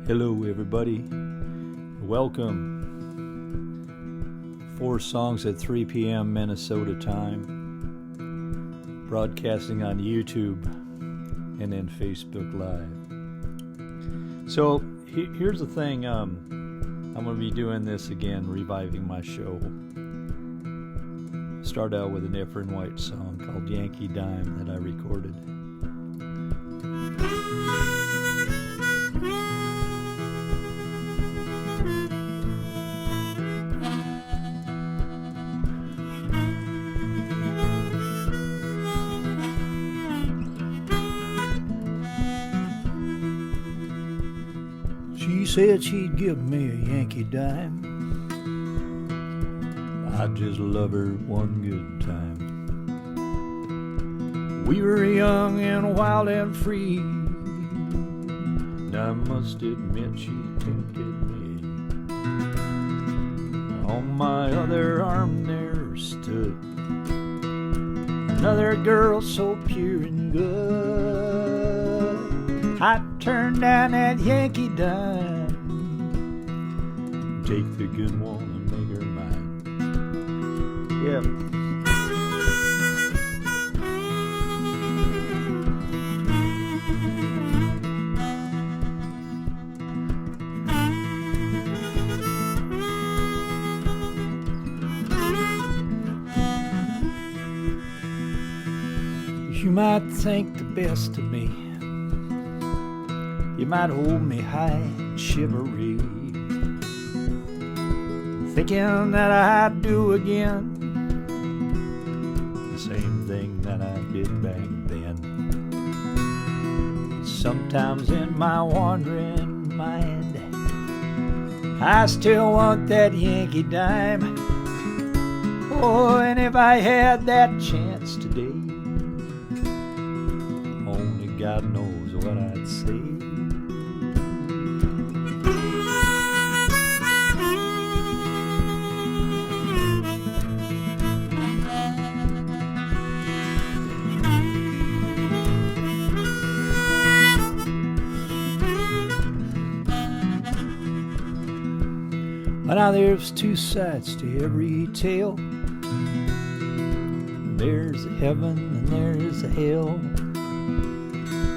Hello everybody, welcome. 4 songs at 3 p.m. Minnesota time, broadcasting on YouTube and then Facebook Live. So here's the thing, I'm going to be doing this again, reviving my show. Start out with an Effron White song called Yankee Dime that I recorded. She said she'd give me a Yankee dime. I'd just love her one good time. We were young and wild and free, and I must admit she tempted me. On my other arm there stood another girl so pure and good. I turned down that Yankee dime, take the good one and make her mine. Yeah. You might think the best of me, you might hold me high and shivery, thinking that I'd do again the same thing that I did back then. Sometimes in my wandering mind, I still want that Yankee dime. Oh, and if I had that chance today, only God knows what I'd say. But now there's 2 sides to every tale. There's a heaven and there's a hell,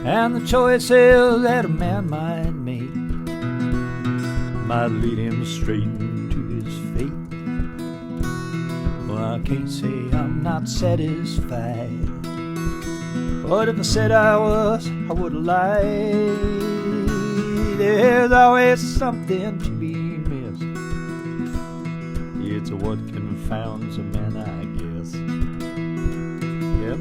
and the choices that a man might make might lead him straight into his fate. Well, I can't say I'm not satisfied, but if I said I was, I would lie. There's always something to be missed. It's what confounds a man, I guess. Yep.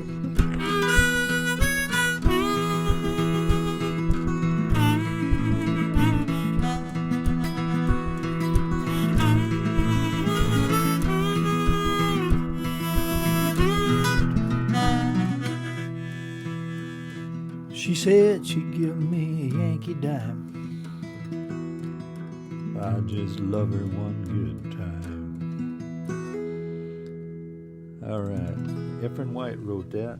She said she'd give me a Yankee dime. I just love her one good time. All right, Effron White wrote that.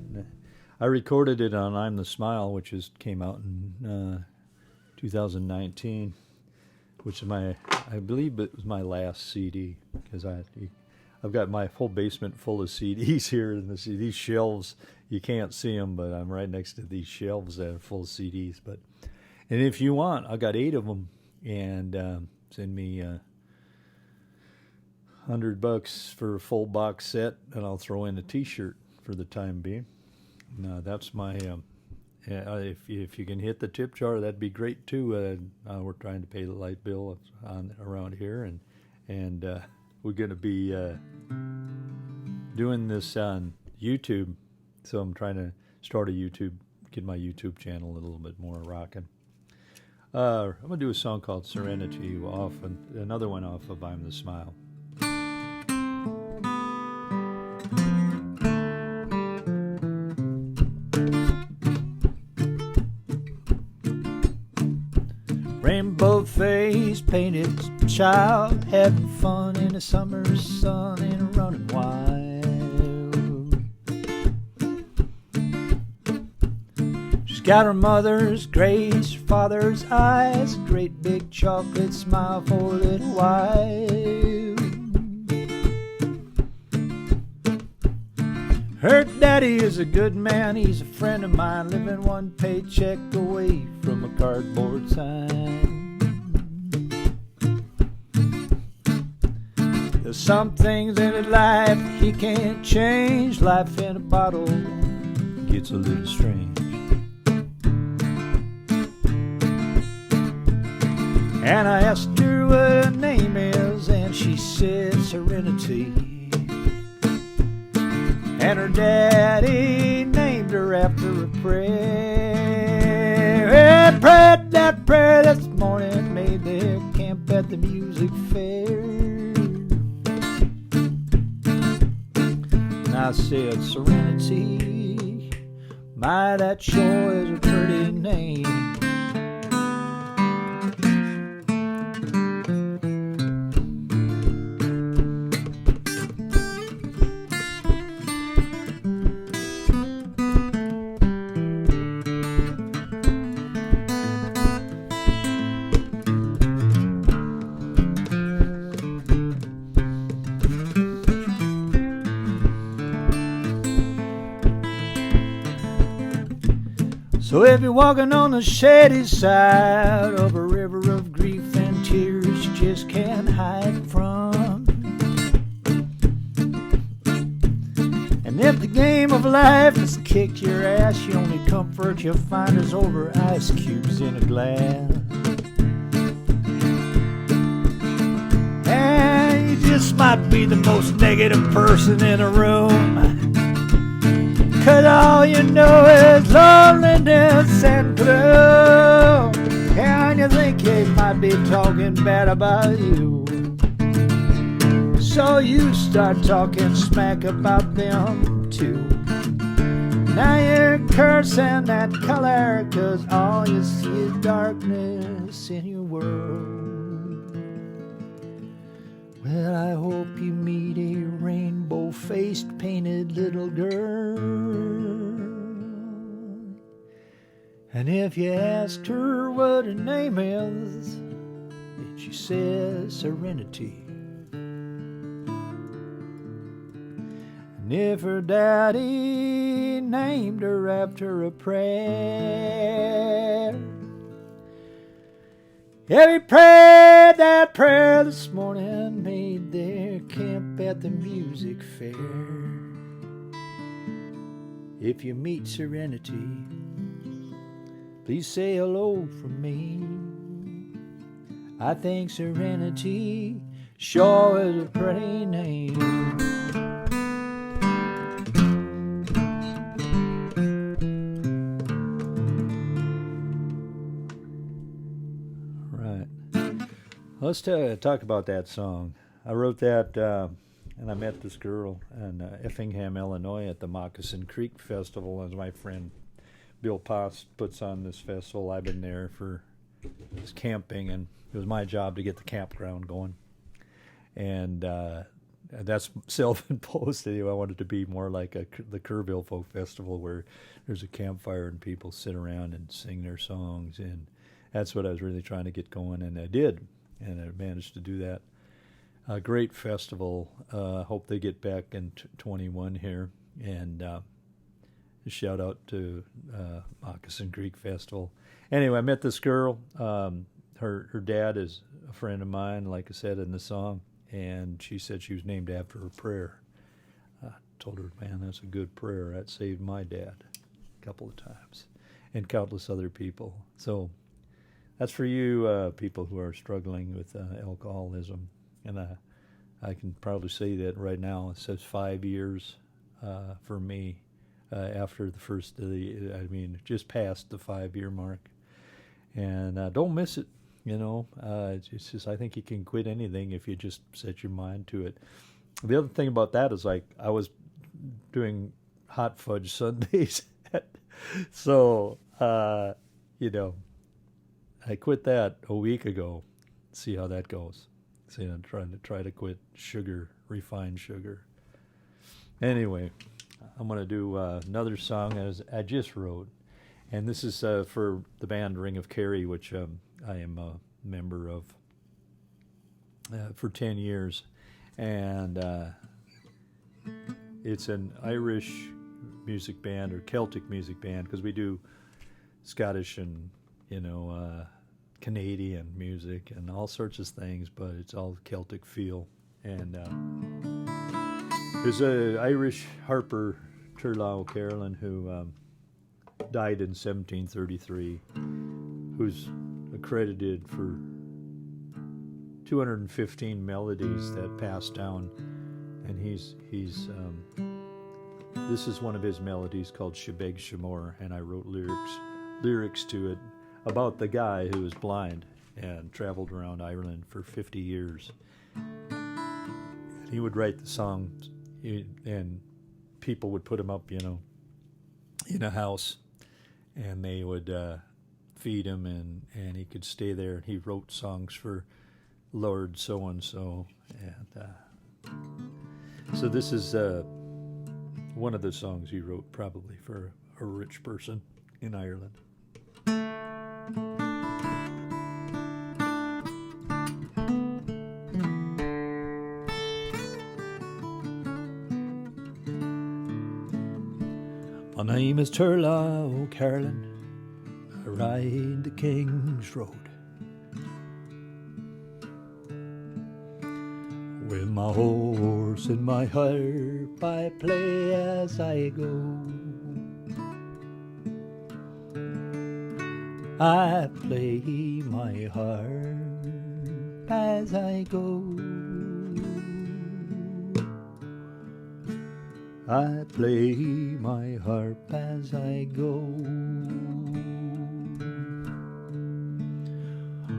I recorded it on I'm the Smile, which came out in 2019, which is I believe it was my last CD, because I've got my whole basement full of CDs here, and these shelves, you can't see them, but I'm right next to these shelves that are full of CDs. And if you want, I got 8 of them, and send me $100 for a full box set, and I'll throw in a T-shirt for the time being. No, that's my. If you can hit the tip jar, that'd be great too. We're trying to pay the light bill around here, and we're going to be doing this on YouTube. So I'm trying to get my YouTube channel a little bit more rocking. I'm going to do a song called Serenity another one off of I'm the Smile. Rainbow face painted child, having fun in the summer sun and running wild. She's got her mother's grace, her father's eyes, a great big chocolate smile for a little while. Her daddy is a good man, he's a friend of mine, living one paycheck away from a cardboard sign. There's some things in his life he can't change. Life in a bottle gets a little strange. And I asked her what her name is, and she said Serenity. And her daddy named her after a prayer. He prayed that prayer this morning, made their camp at the music fair. And I said, Serenity, my, that sure is a pretty name. So if you're walking on the shady side of a river of grief and tears you just can't hide from, and if the game of life has kicked your ass, the only comfort you'll find is over ice cubes in a glass. And you just might be the most negative person in a room, 'cause all you know is loneliness and gloom. And you think they might be talking bad about you, so you start talking smack about them too. Now you're cursing that color, 'cause all you see is darkness in your world. Well, I hope you meet a rainbow-faced, painted little girl. And if you asked her what her name is, she says Serenity. And if her daddy named her after a prayer, every prayed that prayer this morning, made their camp at the music fair. If you meet Serenity, please say hello from me. I think Serenity sure is a pretty name. Let's talk about that song. I wrote that, and I met this girl in Effingham, Illinois at the Moccasin Creek Festival. As my friend Bill Potts puts on this festival, I've been there for this camping, and it was my job to get the campground going. And that's self-imposed. Anyway, I wanted to be more like the Kerrville Folk Festival, where there's a campfire and people sit around and sing their songs. And that's what I was really trying to get going, and I did. And I managed to do that. A great festival. Hope they get back in 21 here. And shout out to Moccasin Creek Festival. Anyway, I met this girl. Her dad is a friend of mine, like I said in the song. And she said she was named after her prayer. I told her, man, that's a good prayer. That saved my dad a couple of times. And countless other people. So that's for you people who are struggling with alcoholism. And I can probably say that right now. It says 5 years for me after the first of just past the 5-year mark. And don't miss it, you know. It's just, I think you can quit anything if you just set your mind to it. The other thing about that is, like, I was doing hot fudge sundaes. So, you know, I quit that a week ago. See how that goes. See, I'm trying to quit sugar, refined sugar. Anyway, I'm going to do another song as I just wrote. And this is for the band Ring of Kerry, which I am a member of for 10 years. And it's an Irish music band or Celtic music band, because we do Scottish and, Canadian music and all sorts of things, but it's all Celtic feel. And there's an Irish harper, Turlough Carolyn, who died in 1733, who's accredited for 215 melodies that passed down, and he's this is one of his melodies called Bheag Mhor, and I wrote lyrics to it about the guy who was blind and traveled around Ireland for 50 years. He would write the songs, and people would put him up, in a house, and they would feed him, and he could stay there. He wrote songs for Lord so-and-so. And so this is one of the songs he wrote, probably for a rich person in Ireland. My name is Turlough Carolyn. I ride the King's Road. With my horse and my harp, I play as I go. I play my harp as I go. I play my harp as I go.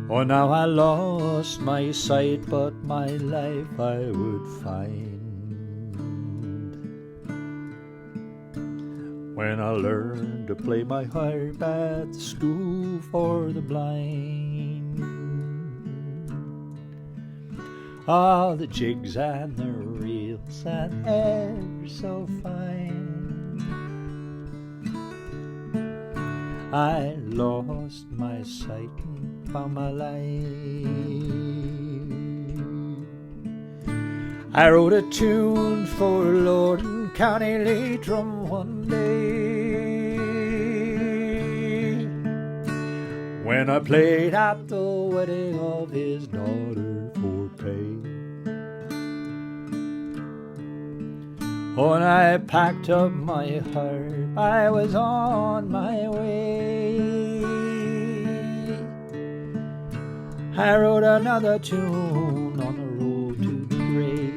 Oh, now I lost my sight, but my life I would find when I learned to play my harp at the school for the blind. All the jigs and the reels and air so fine. I lost my sight and found my life. I wrote a tune for Lord in County Leitrim one day, when I played at the wedding of his daughter for pay. When I packed up my harp, I was on my way. I wrote another tune on the road to the grave.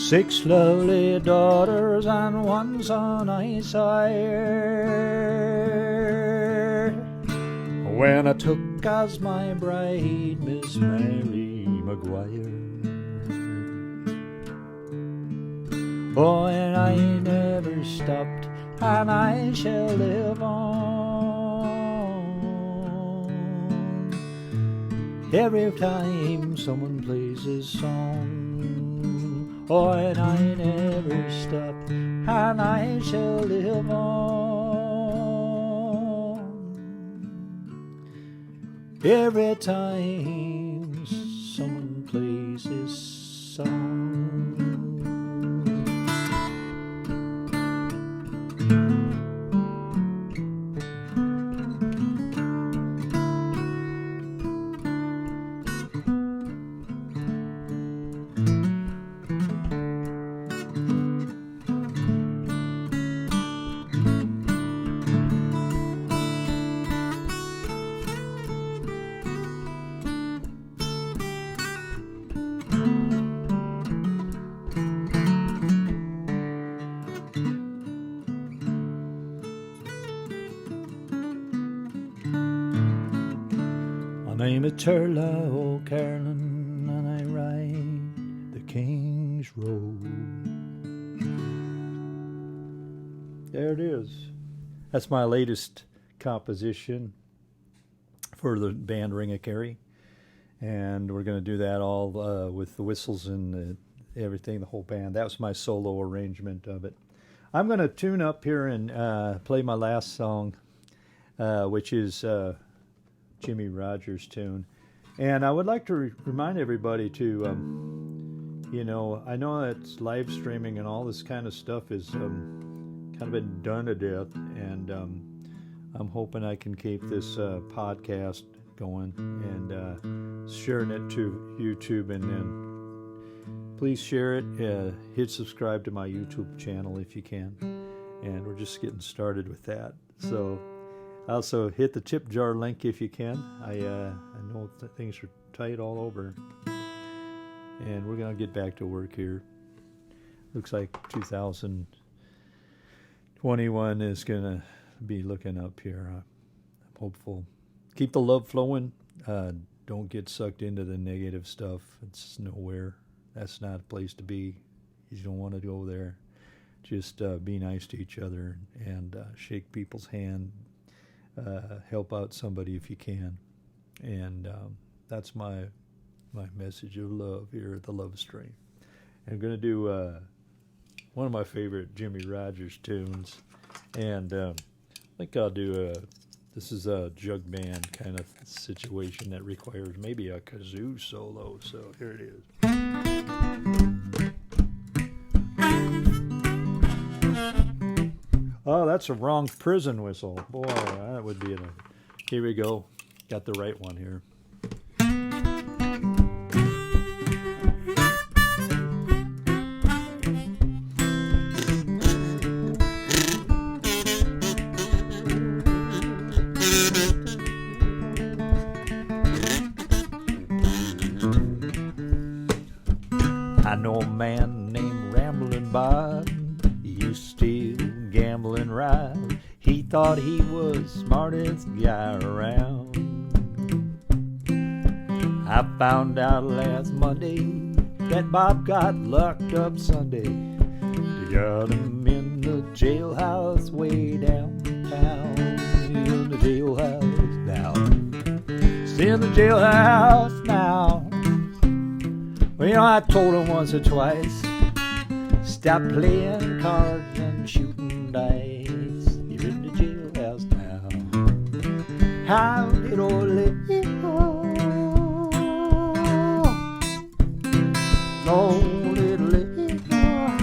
6 lovely daughters and 1 son I sired, when I took as my bride Miss Mary Maguire. Oh, and I never stopped, and I shall live on every time someone plays this song. Oh, and I never stop, and I shall live on every time someone plays this song. My name is Turlough Carolyn, and I ride this road. There it is. That's my latest composition for the band Ring of Kerry. And we're going to do that all with the whistles and everything, the whole band. That was my solo arrangement of it. I'm going to tune up here and play my last song, which is Jimmy Rogers' tune. And I would like to remind everybody to, I know that live streaming and all this kind of stuff is kind of been done to death. And I'm hoping I can keep this podcast going and sharing it to YouTube. And then please share it. Hit subscribe to my YouTube channel if you can. And we're just getting started with that. So also hit the tip jar link if you can. I know that things are tight all over. And we're going to get back to work here. Looks like 2021 is going to be looking up here. I'm hopeful. Keep the love flowing. Don't get sucked into the negative stuff. It's nowhere. That's not a place to be. You don't want to go there. Just be nice to each other and shake people's hand. Help out somebody if you can. And that's my message of love here at the Love Stream. I'm going to do one of my favorite Jimmy Rogers tunes. And I think I'll do this is a jug band kind of situation that requires maybe a kazoo solo. So here it is. Oh, that's a wrong prison whistle. Boy, that would be Here we go. Got the right one here. I know a man named Ramblin' Bob. He used to steal, gamble, and ride. He thought he was smartest guy around. I found out last Monday that Bob got locked up Sunday. They got him in the jailhouse way downtown. In the jailhouse now. He's in the jailhouse now. Well, I told him once or twice, stop playing cards and shooting dice. You're in the jailhouse now. How did old Lily go? Oh, little Lily go.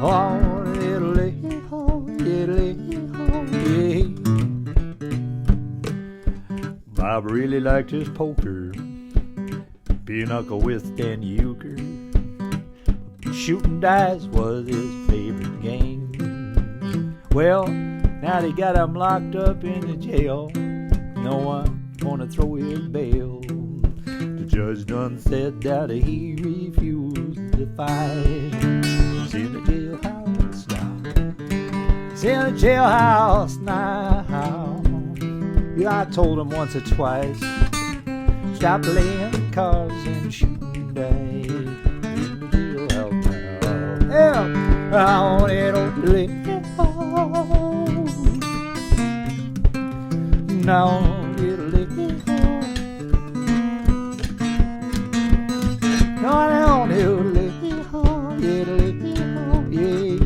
Oh, little Lily go, little Lily go, yeah. Bob really liked his poker, pinochle whist and euchre. Shooting dice was his favorite game. Well, now they got him locked up in the jail. No one gonna throw his bail. The judge done said that he refused to fight. He's in the jailhouse now. He's in the jailhouse now. Yeah, I told him once or twice, stop playing cards and shooting dice. In the jailhouse now. Yeah, I want it on the left. Now it'll let me go. No, I don't, it'll let me go. It'll let me go, yeah.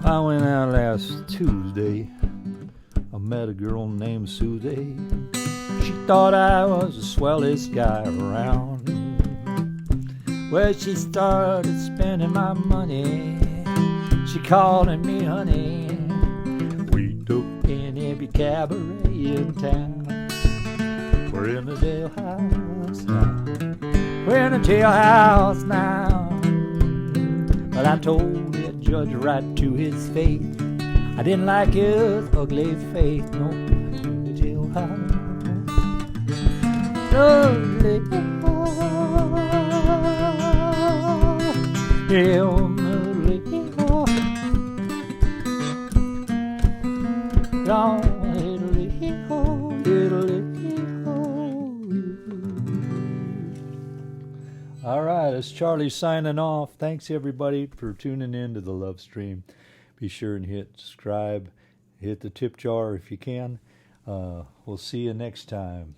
I went out last Tuesday. I met a girl named Susie. She thought I was the swellest guy around. Well, she started spending my money. She calling me honey. We took in every cabaret in town. We're in the jailhouse now. We're in the jailhouse now. But I told that judge right to his face, I didn't like his ugly face. No, in the jailhouse. Lovely. Emily. All right, it's Charlie signing off. Thanks everybody for tuning in to the Love Stream. Be sure and hit subscribe, hit the tip jar if you can. We'll see you next time.